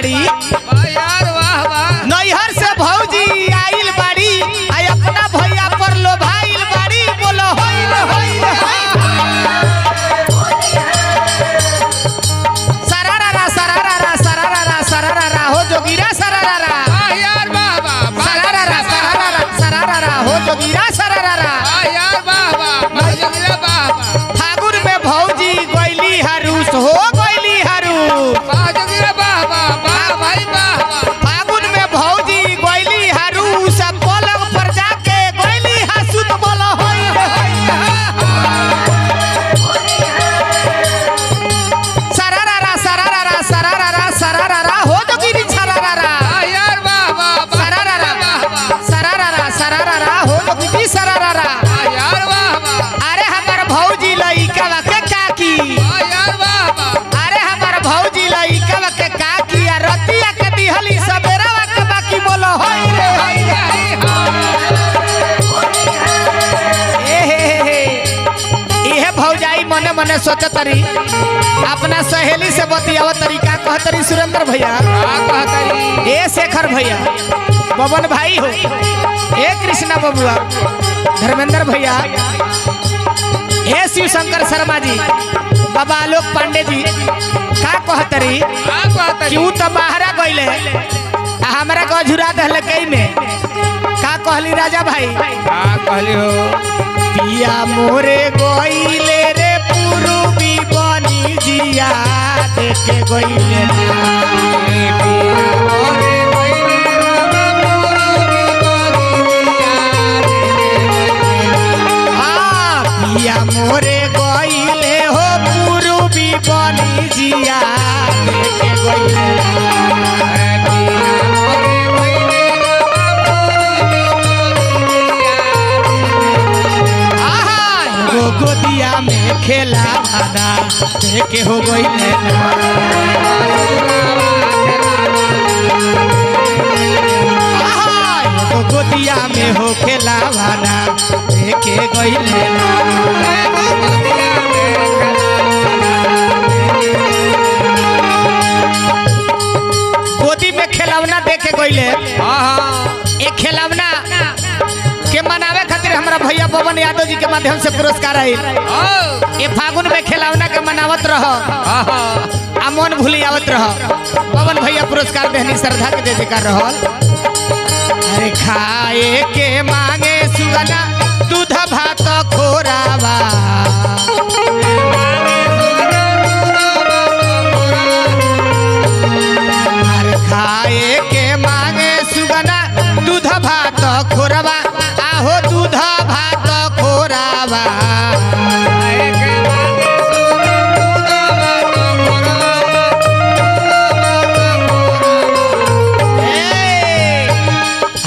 बाड़ी यार वाह वाह नैहर से भौजी आइल बाड़ी आई अपना भैया पर लो भाईल बाड़ी बोलो होई रे सरारा सरारा सरारा सरारा हो जोगीरा सरारा यार वाह वाह सरारा सरारा सरारा हो जोगीरा सरारा यार वाह वाह फागुन में भौजी गइली हरूस हो गइली हरूस फागुन में भौजी गइली हरूस पलंग पर जाके गइली हसुत बोलो होई रे सरारा सरारा सरारा सरारा हो जोगीरी सरारा यार वाह वाह सरारा सरारा सरारा हो जोगीरी सरारा यार वाह वाह अरे हमर भौजी लइका के काकी यार वाह वाह अरे हमर भौजी लइका के काकी आ रतिया के दिहली सबेरावा के बाकी बोलो होई रे इहे भौजाई मने मने सोचतरी अपना सहेली से बतियावत तरीका कहतरी सुरेंद्र भैया ए शेखर भैया बबन भाई हो ए कृष्णा बबुआ धर्मेंद्र भैया ए शिव शंकर शर्मा जी बाबा आलोक पांडे जी का कहतरी क्यों तो बाहरा गइले आ हमरा को झुरा दहले कई में का कहली राजा भाई कहली हो पिया मोरे गइले रे पुरुबी बनी जिया देखे गइले पिया मोरे गइले हो पुरुबी बनी जिया देखे गइले गोदिया में खेला भाना देखे हो गइले गोदिया में हो खेला भाना देखे गइले गोदी में खिलौना देखे गइले एक खिलौना के मनावे खातिर हमरा भैया पवन यादव जी के माध्यम से पुरस्कार आई ये फागुन में खिलौना के मनावत रहो आ मन भूली आवत रहो पवन भैया पुरस्कार देहनी श्रद्धा के जय जयकार रहो अरे खाए के मांगे सुगना दूध भात खोरावा अरे खाए के मांगे सुगना दूध भात खोरावा आहो दूध भात खोरावा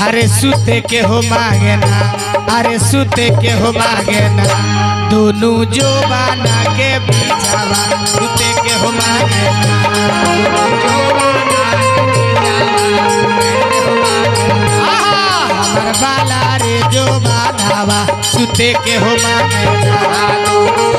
अरे सुते के हो मांगे ना अरे सुते के हो मांगे ना दोनों जो बाना के बिछावा सुते के हो मांगे ना हमर बाला रे जो बाधावा सुते के हो मांगे ना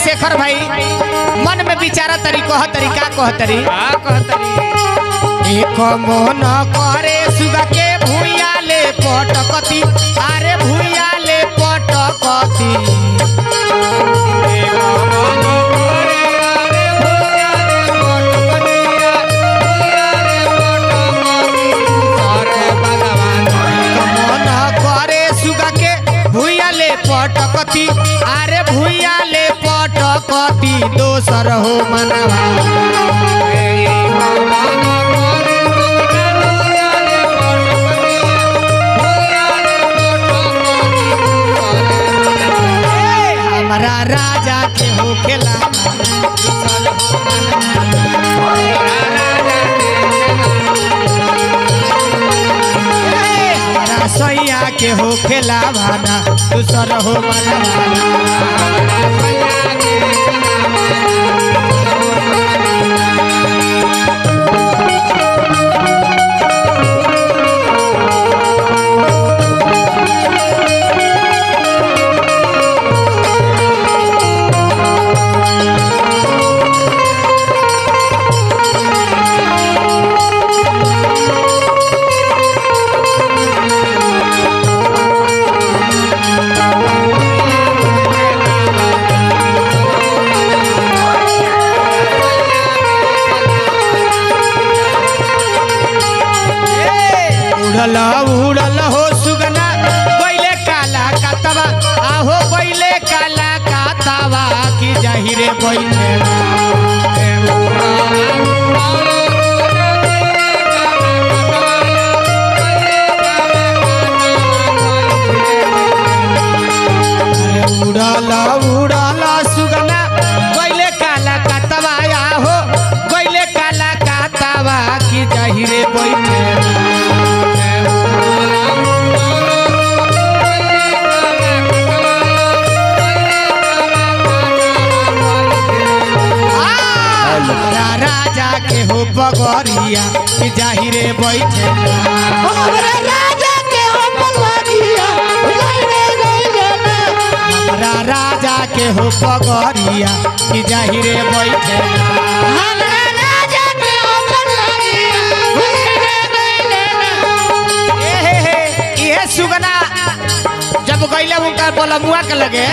शेखर भाई मन में विचारा तरीका कहतरी एक मन करे सुगा के भूया ले पटकती अरे भूया ले पटकती कति दोसर हो मनवा हमारा राजा के हो खेला हमारा सैया के हो खेला भाना दूसर हो उड़ल उड़ल हो सुगना बैले काला कातवा आहो बैले काला कातवा की जाहिरे बैठे उड़ल उड़ल सुगना बैले काला कातवा आहो बैले काला कातवा की जाहिरे बैठे राजा के हो बगरिया कि जाहिरे बैठे हमारा राजा के हो बगरिया हमारा राजा के हो बगरिया कि जाहिरे बैठे हमारा राजा के हो ये सुगना जब गईले उनका बोलमुआ के लगे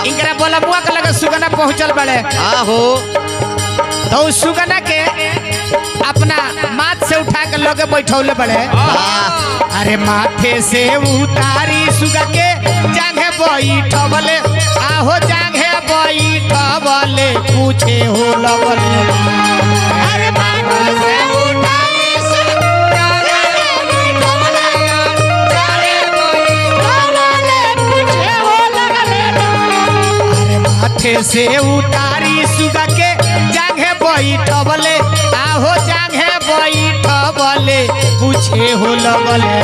इनकरा बोलमुआ के लगे सुगना पहुंचल बड़े तो उस सुगना के अपना माथ से उठा के लोगे बैठौले बड़े अरे माथे से उतारी सुगा के जांघे बैठवले आहो जांघे बैठवले पूछे हो लगले अरे माथे से उठाई माथे से उतारी सुगा के जांघे बैठवले आहो जांघे बैठवले पूछे हो लगले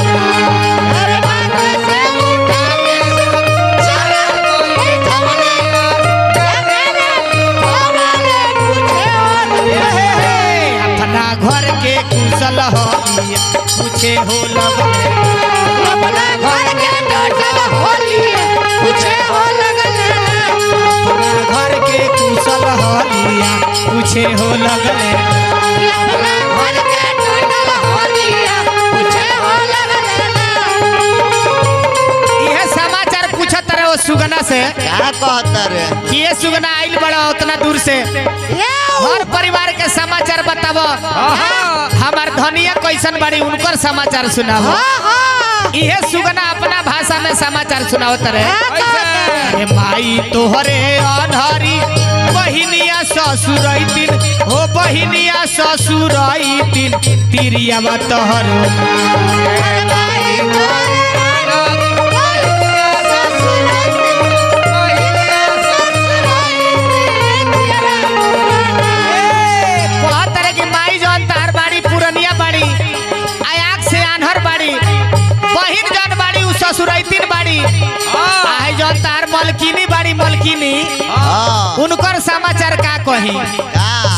अरे माथे से उठाई अपना घर के कुशल होलिया पूछे हो लगले अपना घर के टोटल होलिया पूछे हो लगले घर के कुशल होलिया पूछे हो लगले अपना घर के टोटल होलिया पूछे हो लगले यह समाचार पूछत रहे वो सुगना से क्या कहता रे कि ये सुगना आइल बड़ा उतना दूर से हर परिवार के समाचार बताबो हमार धनिया कैसन बड़ी उनकर समाचार सुनाबो यह सुगना अपना भाषा में समाचार सुनावत रहे अरे माई तोहरे अनहरी बहिनिया ससुरैतिन हो बहिनिया ससुरैतिन तिरिया तोहरो अरे भाई ससुरैतिन बाड़ी आए जो तार मलकिनी बाड़ी मलकिनी उनकर समाचार का कही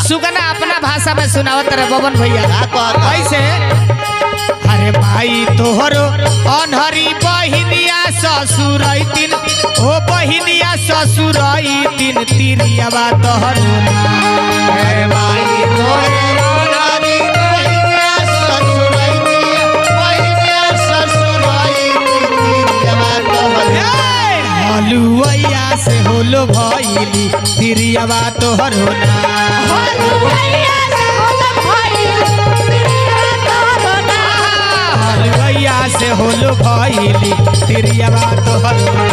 सुगना अपना भाषा में सुनावत रहे बबन भैया कैसे अरे भाई तोहरो अनहरी बहिनिया ससुरैतिन ओ बहिनिया ससुरैतिन तिरिया तोहरो अरे भाई तोहरे अनहरी बहिनिया ससुरैतिन बहिनिया ससुरैतिन तिरिया तोहरो हलुआ से होलो भइली तिरिया तोहरो हलुआ से होलो से होलो भइली तिरिया तोहरो